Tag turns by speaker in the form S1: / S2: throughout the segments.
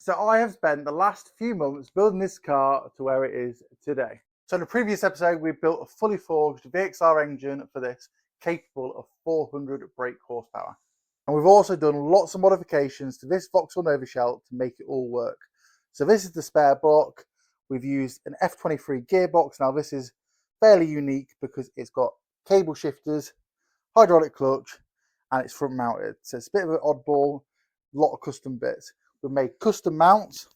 S1: So I have spent the last few months building this car to where it is today. So in the previous episode, we built a fully forged VXR engine for this, capable of 400 brake horsepower. And we've also done lots of modifications to this Vauxhall Nova shell to make it all work. So this is the spare block. We've used an F23 gearbox. Now this is fairly unique because it's got cable shifters, hydraulic clutch, and it's front mounted. So it's a bit of an oddball, a lot of custom bits. We've made custom mounts,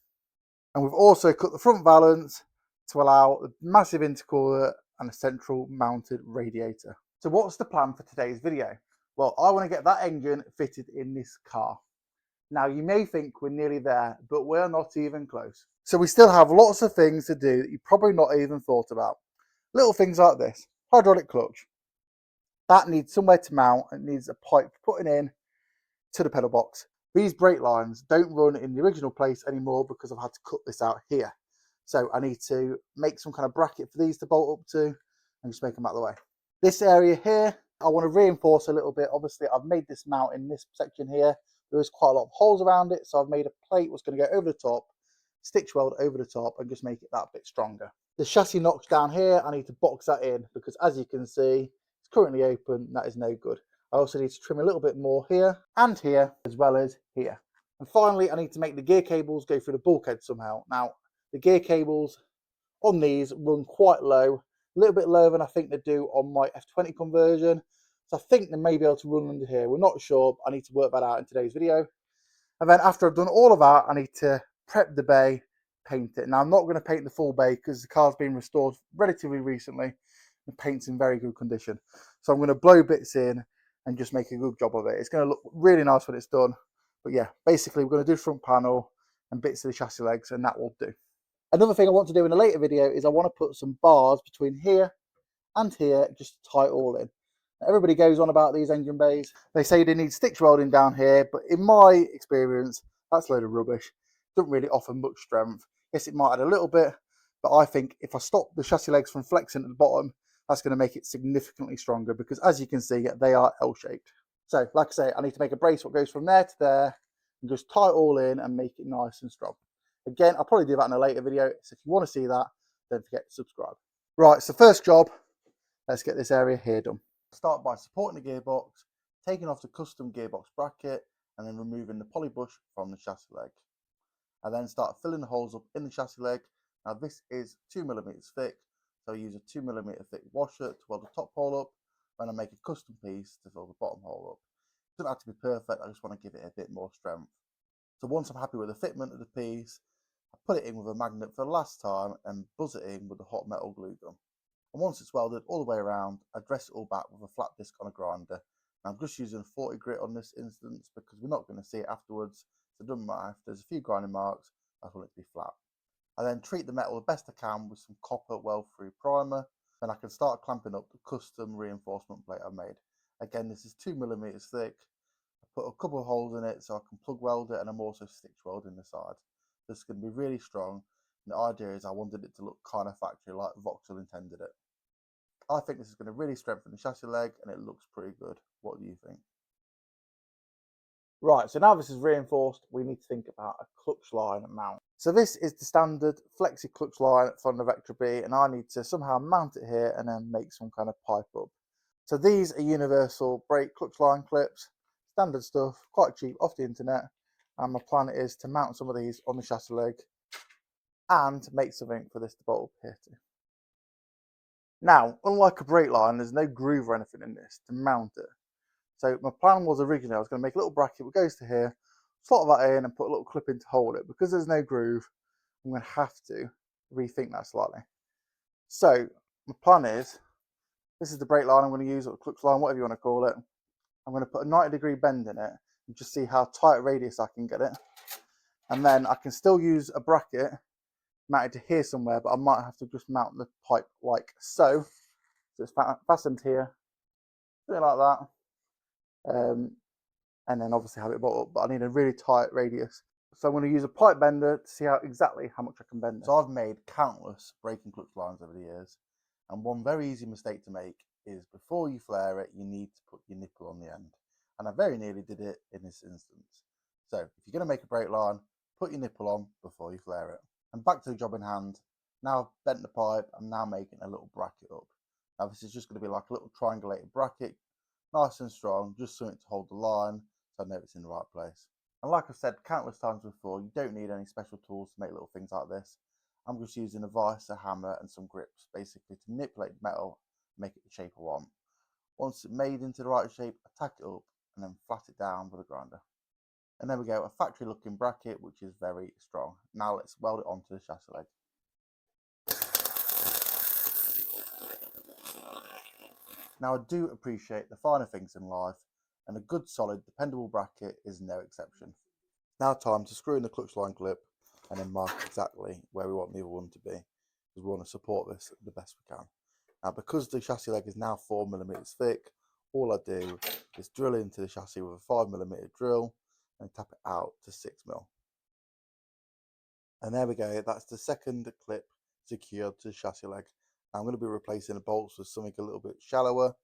S1: and we've also cut the front valance to allow a massive intercooler and a central mounted radiator. So what's the plan for today's video? Well, I want to get that engine fitted in this car. Now you may think we're nearly there, but we're not even close. So we still have lots of things to do that you've probably not even thought about. Little things like this, hydraulic clutch. That needs somewhere to mount, and needs a pipe putting in to the pedal box. These brake lines don't run in the original place anymore because I've had to cut this out here. So I need to make some kind of bracket for these to bolt up to and just make them out of the way. This area here, I want to reinforce a little bit. Obviously, I've made this mount in this section here. There is quite a lot of holes around it, so I've made a plate that's going to go over the top, stitch weld over the top, and just make it that bit stronger. The chassis notch down here, I need to box that in because, as you can see, it's currently open. That is no good. I also need to trim a little bit more here and here, as well as here. And finally, I need to make the gear cables go through the bulkhead somehow. Now, the gear cables on these run quite low, a little bit lower than I think they do on my F20 conversion. So I think they may be able to run under here. We're not sure. I need to work that out in today's video. And then after I've done all of that, I need to prep the bay, paint it. Now, I'm not going to paint the full bay because the car's been restored relatively recently. The paint's in very good condition. So I'm going to blow bits in and just make a good job of it. It's going to look really nice when it's done. But yeah, basically we're going to do front panel and bits of the chassis legs, and that will do. Another thing I want to do in a later video is I want to put some bars between here and here just to tie it all in. Everybody goes on about these engine bays. They say they need stitch welding down here, but in my experience, that's a load of rubbish. It doesn't really offer much strength. Yes, it might add a little bit, but I think if I stop the chassis legs from flexing at the bottom, that's going to make it significantly stronger because, as you can see, they are L-shaped. So, like I say, I need to make a brace what goes from there to there and just tie it all in and make it nice and strong. Again, I'll probably do that in a later video, so if you want to see that, don't forget to subscribe. Right, so first job, let's get this area here done. Start by supporting the gearbox, taking off the custom gearbox bracket, and then removing the poly bush from the chassis leg. I then start filling the holes up in the chassis leg. Now this is 2mm thick, so I use a 2mm thick washer to weld the top hole up, and I make a custom piece to fill the bottom hole up. It doesn't have to be perfect, I just want to give it a bit more strength. So once I'm happy with the fitment of the piece, I put it in with a magnet for the last time and buzz it in with a hot metal glue gun. And once it's welded all the way around, I dress it all back with a flat disc on a grinder. Now I'm just using a 40 grit on this instance because we're not going to see it afterwards, so it doesn't matter if there's a few grinding marks, I want it to be flat. I then treat the metal the best I can with some copper weld-through primer. Then I can start clamping up the custom reinforcement plate I made. Again, this is 2mm thick. I put a couple of holes in it so I can plug weld it, and I'm also stitch welding the side. This is going to be really strong. And the idea is I wanted it to look kind of factory like Vauxhall intended it. I think this is going to really strengthen the chassis leg and it looks pretty good. What do you think? Right, so now this is reinforced, we need to think about a clutch line mount. So this is the standard flexi clutch line from the Vectra B, and I need to somehow mount it here and then make some kind of pipe up. So these are universal brake clutch line clips, standard stuff, quite cheap off the internet. And my plan is to mount some of these on the chassis leg and make something for this to bolt up here too. Now, unlike a brake line, there's no groove or anything in this to mount it. So my plan was originally I was going to make a little bracket that goes to here, slot that in and put a little clip in to hold it. Because there's no groove, I'm going to have to rethink that slightly. So my plan is, this is the brake line I'm going to use, or the clutch line, whatever you want to call it. I'm going to put a 90-degree bend in it and just see how tight a radius I can get it. And then I can still use a bracket mounted to here somewhere, but I might have to just mount the pipe like so. So it's fastened here, something like that. And then obviously have it bolt up, but I need a really tight radius. So I'm going to use a pipe bender to see exactly how much I can bend it. So I've made countless brake and clutch lines over the years, and one very easy mistake to make is before you flare it, you need to put your nipple on the end. And I very nearly did it in this instance. So if you're going to make a brake line, put your nipple on before you flare it. And back to the job in hand. Now I've bent the pipe, I'm now making a little bracket up. Now this is just going to be like a little triangulated bracket, nice and strong, just something to hold the line so I know it's in the right place. And like I've said countless times before, you don't need any special tools to make little things like this. I'm just using a vise, a hammer and some grips basically to manipulate the metal and make it the shape I want. Once it's made into the right shape, I tack it up and then flat it down with a grinder. And there we go, a factory looking bracket which is very strong. Now let's weld it onto the chassis leg. Now I do appreciate the finer things in life, and a good solid dependable bracket is no exception. Now time to screw in the clutch line clip and then mark exactly where we want the other one to be, because we want to support this the best we can. Now because the chassis leg is now 4mm thick, all I do is drill into the chassis with a 5mm drill and tap it out to 6mm. And there we go, that's the second clip secured to the chassis leg. Now I'm going to be replacing the bolts with something a little bit shallower,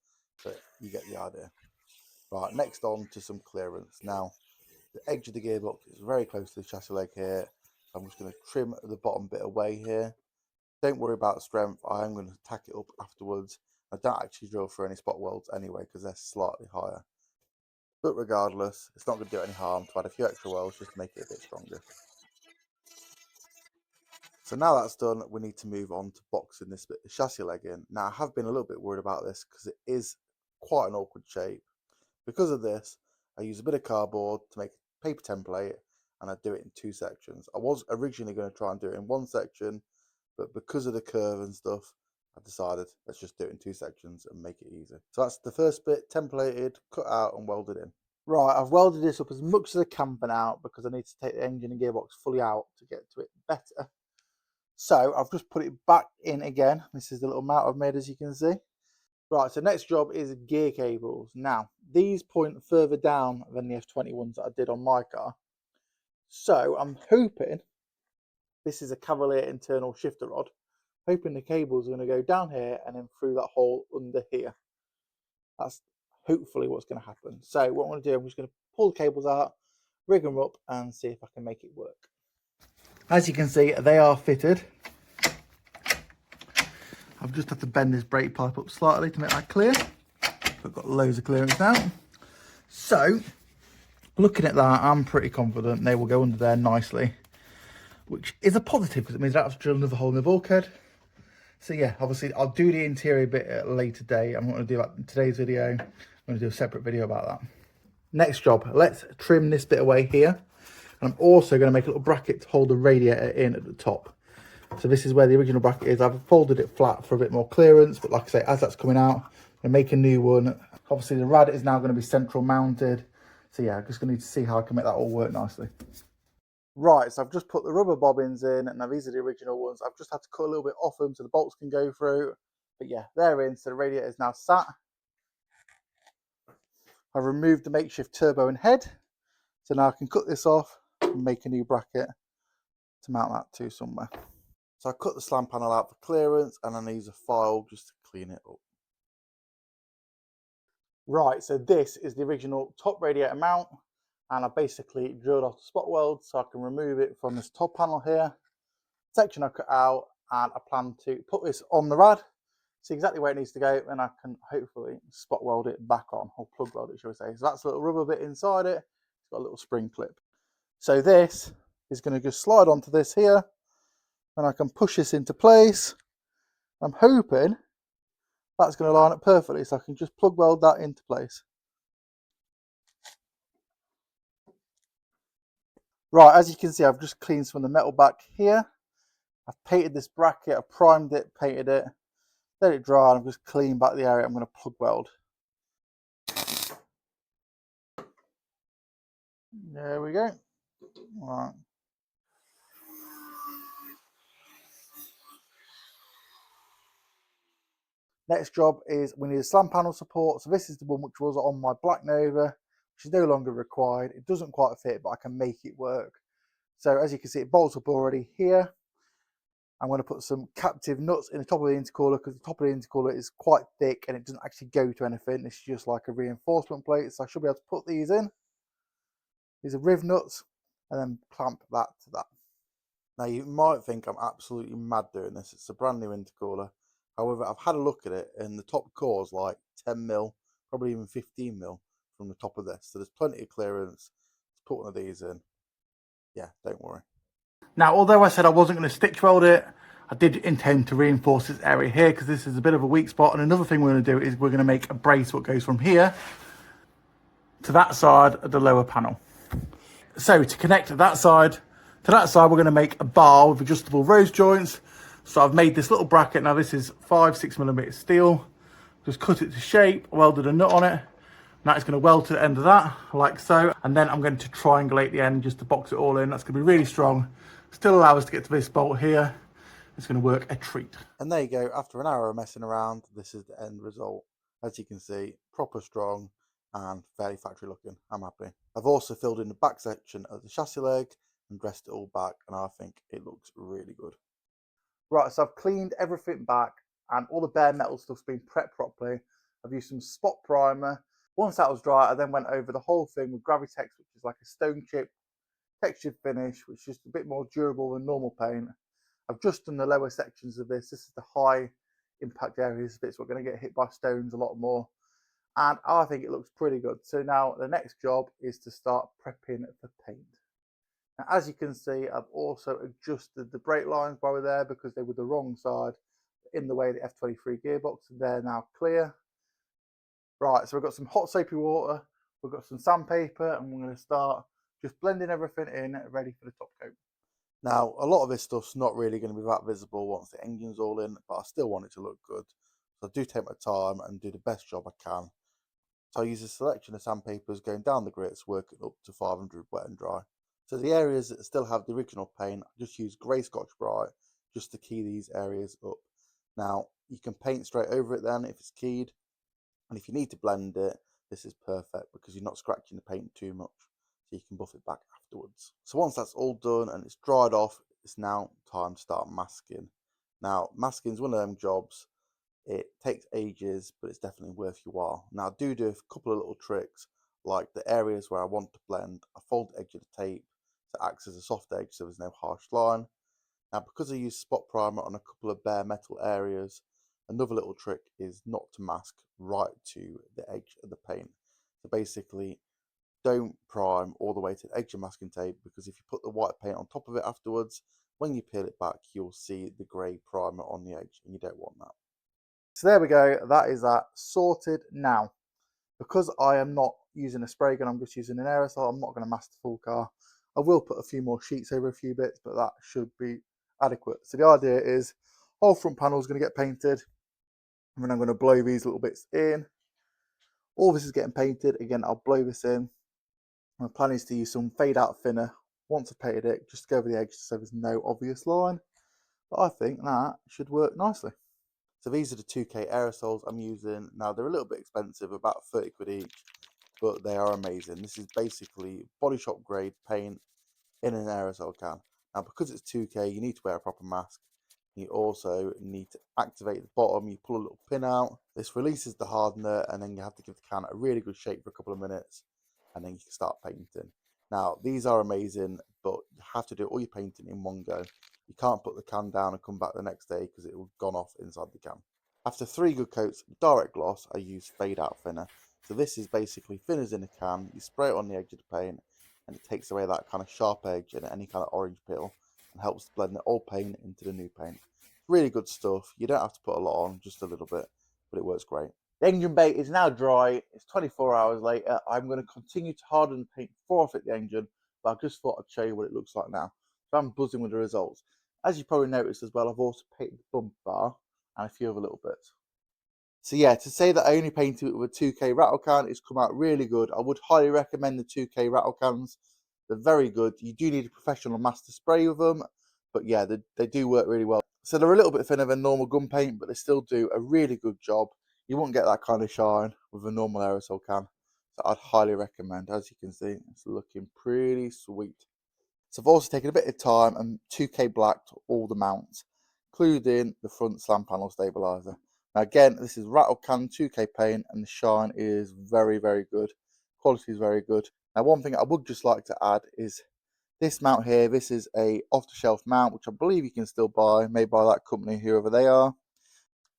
S1: but you get the idea. Right, next on to some clearance. Now the edge of the gearbox is very close to the chassis leg here. I'm just going to trim the bottom bit away here. Don't worry about strength, I am going to tack it up afterwards. I don't actually drill through any spot welds anyway because they're slightly higher. But regardless, it's not going to do any harm to add a few extra welds just to make it a bit stronger. So now that's done, we need to move on to boxing this bit of the chassis leg in. Now I have been a little bit worried about this because it is quite an awkward shape. Because of this, I use a bit of cardboard to make a paper template and I do it in 2 sections. I was originally going to try and do it in 1 section, but because of the curve and stuff, I decided let's just do it in 2 sections and make it easy. So that's the first bit, templated, cut out and welded in. Right, I've welded this up as much as I can for now because I need to take the engine and gearbox fully out to get to it better. So I've just put it back in again. This is the little mount I've made, as you can see. Right, so next job is gear cables. Now, these point further down than the F21s that I did on my car. So I'm hoping, this is a Cavalier internal shifter rod, hoping the cables are going to go down here and then through that hole under here. That's hopefully what's going to happen. So what I'm going to do, I'm just going to pull the cables out, rig them up and see if I can make it work. As you can see, they are fitted. I've just had to bend this brake pipe up slightly to make that clear. I've got loads of clearance now. So, looking at that, I'm pretty confident they will go under there nicely, which is a positive because it means I don't have to drill another hole in the bulkhead. So yeah, obviously I'll do the interior bit at a later date. I'm not going to do that in today's video. I'm going to do a separate video about that. Next job, let's trim this bit away here. And I'm also going to make a little bracket to hold the radiator in at the top. So this is where the original bracket is. I've folded it flat for a bit more clearance, but like I say, as that's coming out, I'm going to make a new one. Obviously the rad is now going to be central mounted. So yeah, I'm just going to need to see how I can make that all work nicely. Right, so I've just put the rubber bobbins in, and now these are the original ones. I've just had to cut a little bit off them so the bolts can go through. But yeah, they're in, so the radiator is now sat. I've removed the makeshift turbo and head. So now I can cut this off and make a new bracket to mount that to somewhere. So I cut the slam panel out for clearance and then I use a file just to clean it up. Right, so this is the original top radiator mount and I basically drilled off the spot weld so I can remove it from this top panel here. Section I cut out, and I plan to put this on the rad, see exactly where it needs to go, and I can hopefully spot weld it back on, or plug weld it, shall we say. So that's a little rubber bit inside it. It's got a little spring clip. So this is going to just slide onto this here, and I can push this into place. I'm hoping that's going to line up perfectly, so I can just plug weld that into place. Right, as you can see, I've just cleaned some of the metal back here. I've painted this bracket, I've primed it, painted it, let it dry, and I've just cleaned back the area I'm going to plug weld. There we go. Right. Next job is we need a slam panel support. So this is the one which was on my Black Nova, which is no longer required. It doesn't quite fit, but I can make it work. So as you can see, it bolts up already here. I'm going to put some captive nuts in the top of the intercooler because the top of the intercooler is quite thick and it doesn't actually go to anything. It's just like a reinforcement plate. So I should be able to put these in. These are riv nuts. and then clamp that to that. Now you might think I'm absolutely mad doing this. It's a brand new intercooler. However, I've had a look at it and the top core is like 10 mil, probably even 15 mil from the top of this. So there's plenty of clearance to put one of these in. Yeah, don't worry. Now, although I said I wasn't going to stitch weld it, I did intend to reinforce this area here because this is a bit of a weak spot. And another thing we're going to do is we're going to make a brace what goes from here to that side of the lower panel. So to connect that side to that side, we're going to make a bar with adjustable rose joints. So I've made this little bracket. Now this is 5-6mm steel. Just cut it to shape, welded a nut on it. Now it's going to weld to the end of that, like so. And then I'm going to triangulate the end just to box it all in. That's going to be really strong. Still allow us to get to this bolt here. It's going to work a treat. And there you go. After an hour of messing around, this is the end result. As you can see, proper strong and fairly factory looking. I'm happy. I've also filled in the back section of the chassis leg and dressed it all back, and I think it looks really good. Right, so I've cleaned everything back and all the bare metal stuff's been prepped properly. I've used some spot primer. Once that was dry, I then went over the whole thing with Gravitex, which is like a stone chip textured finish, which is a bit more durable than normal paint. I've just done the lower sections of this. This is the high impact areas, bits we're going to get hit by stones a lot more. And I think it looks pretty good. So now the next job is to start prepping for paint. Now, as you can see, I've also adjusted the brake lines while we're there because they were the wrong side, in the way of the F23 gearbox. They're now clear. Right, so we've got some hot soapy water, we've got some sandpaper, and we're going to start just blending everything in, ready for the top coat. Now, a lot of this stuff's not really going to be that visible once the engine's all in, but I still want it to look good. So I do take my time and do the best job I can. So I use a selection of sandpapers going down the grits, working up to 500 wet and dry. So the areas that still have the original paint, I just use grey Scotch-Brite just to key these areas up. Now, you can paint straight over it then if it's keyed. And if you need to blend it, this is perfect because you're not scratching the paint too much. So you can buff it back afterwards. So once that's all done and it's dried off, it's now time to start masking. Now, masking is one of them jobs. It takes ages, but it's definitely worth your while. Now, I do a couple of little tricks, like the areas where I want to blend. I fold the edge of the tape so it acts as a soft edge so there's no harsh line. Now, because I use spot primer on a couple of bare metal areas, another little trick is not to mask right to the edge of the paint. So basically, don't prime all the way to the edge of masking tape, because if you put the white paint on top of it afterwards, when you peel it back, you'll see the grey primer on the edge, and you don't want that. So there we go, that is that sorted. Now, because I am not using a spray gun, I'm just using an aerosol, I'm not going to mask the full car. I will put a few more sheets over a few bits, but that should be adequate. So the idea is, whole front panel is going to get painted, and then I'm going to blow these little bits in. All this is getting painted. Again, I'll blow this in. My plan is to use some fade out thinner once I've painted it, just to go over the edge so there's no obvious line. But I think that should work nicely. So these are the 2K aerosols I'm using. Now they're a little bit expensive, about 30 quid each, but they are amazing. This is basically body shop grade paint in an aerosol can. Now because it's 2K, you need to wear a proper mask. You also need to activate the bottom. You pull a little pin out. This releases the hardener, and then you have to give the can a really good shake for a couple of minutes, and then you can start painting. Now, these are amazing, but you have to do all your painting in one go. You can't put the can down and come back the next day because it will have gone off inside the can. After 3 good coats of direct gloss, I use fade out thinner. So this is basically thinners in a can. You spray it on the edge of the paint, and it takes away that kind of sharp edge and any kind of orange peel, and helps to blend the old paint into the new paint. Really good stuff. You don't have to put a lot on, just a little bit, but it works great. The engine bay is now dry. It's 24 hours later. I'm going to continue to harden the paint before I fit the engine, but I just thought I'd show you what it looks like now. So I'm buzzing with the results. As you probably noticed as well, I've also painted the bumper bar and a few other little bits. So yeah, to say that I only painted it with a 2K rattle can, it's come out really good. I would highly recommend the 2K rattle cans. They're very good. You do need a professional master spray with them, but yeah, they do work really well. So they're a little bit thinner than normal gun paint, but they still do a really good job. You won't get that kind of shine with a normal aerosol can. So I'd highly recommend. As you can see, it's looking pretty sweet. So I've also taken a bit of time and 2K blacked all the mounts, including the front slam panel stabilizer. Now again, this is rattle can 2K paint, and the shine is very, very good. Quality is very good. Now one thing I would just like to add is This mount here, this is a off-the-shelf mount, which I believe you can still buy, made by that company, whoever they are.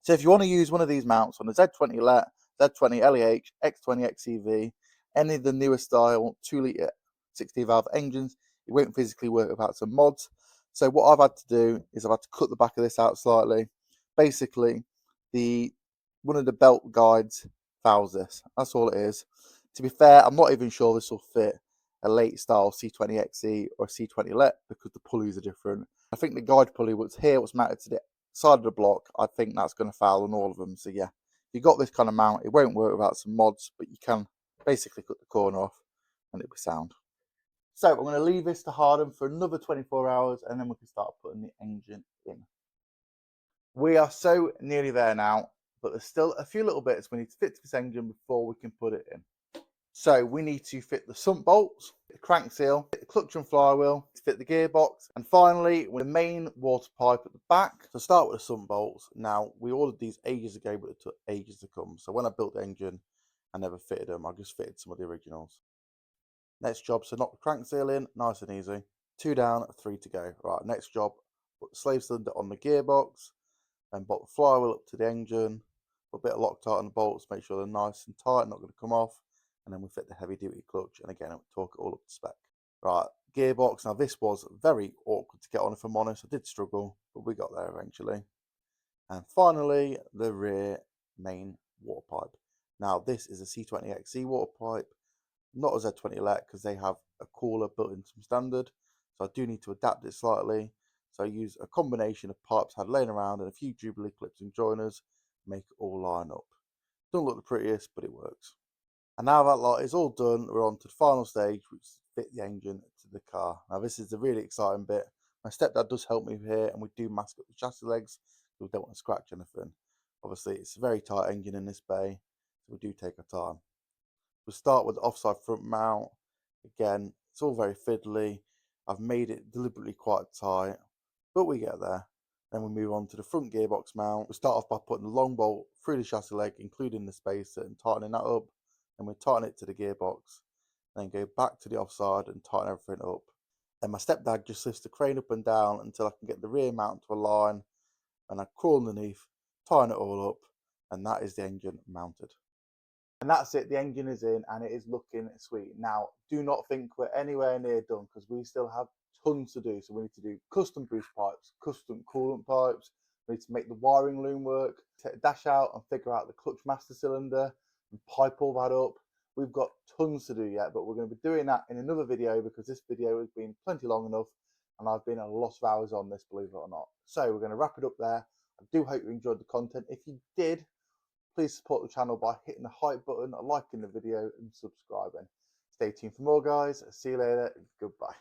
S1: So if you want to use one of these mounts on a Z20 LET, Z20 LEH, X20 XEV, any of the newer style 2-litre 60 valve engines, it won't physically work without some mods. So what I've had to do is I've had to cut the back of this out slightly. Basically, one of the belt guides fouls this. That's all it is. To be fair, I'm not even sure this will fit a late style C20 XE or a C20 LET because the pulleys are different. I think the guide pulley was here, was mounted to the side of the block. I think that's going to foul on all of them. So yeah, if you got this kind of mount, it won't work without some mods, but you can basically cut the corner off and it'll be sound. So I'm going to leave this to harden for another 24 hours and then we can start putting the engine in. We are so nearly there now, but there's still a few little bits we need to fit to this engine before we can put it in. So we need to fit the sump bolts, the crank seal, fit the clutch and flywheel, to fit the gearbox, and finally the main water pipe at the back. So start with the sump bolts. Now we ordered these ages ago, but it took ages to come. So when I built the engine, I never fitted them. I just fitted some of the originals. Next job, so knock the crank seal in, nice and easy. 2 down, 3 to go. Right, next job, put the slave cylinder on the gearbox, and bolt the flywheel up to the engine. Put a bit of Loctite on the bolts, make sure they're nice and tight, not going to come off. And then we fit the heavy duty clutch, and again, I'll torque it all up to spec. Right, gearbox. Now this was very awkward to get on, if I'm honest. I did struggle, but we got there eventually. And finally, the rear main water pipe. Now this is a C20 XE water pipe, not a Z20 LET because they have a cooler built into some standard. So I do need to adapt it slightly. So I use a combination of pipes I had laying around and a few Jubilee clips and joiners to make it all line up. Doesn't look the prettiest, but it works. And now that lot is all done, we're on to the final stage, which is to fit the engine to the car. Now this is the really exciting bit. My stepdad does help me here, and we do mask up the chassis legs, so we don't want to scratch anything. Obviously, it's a very tight engine in this bay, so we do take our time. We'll start with the offside front mount. Again, it's all very fiddly. I've made it deliberately quite tight, but we get there. Then we move on to the front gearbox mount. We start off by putting the long bolt through the chassis leg, including the spacer, and tightening that up. Then we tighten it to the gearbox. Then go back to the offside and tighten everything up. Then my stepdad just lifts the crane up and down until I can get the rear mount to align. And I crawl underneath, tighten it all up, and that is the engine mounted. And that's it, the engine is in and it is looking sweet. Now, do not think we're anywhere near done because we still have tons to do. So we need to do custom boost pipes, custom coolant pipes. We need to make the wiring loom work, take the dash out and figure out the clutch master cylinder and pipe all that up. We've got tons to do yet, but we're going to be doing that in another video because this video has been plenty long enough and I've been a lot of hours on this, believe it or not. So we're going to wrap it up there. I do hope you enjoyed the content. If you did, please support the channel by hitting the hype button, liking the video and subscribing. Stay tuned for more, guys. See you later. Goodbye.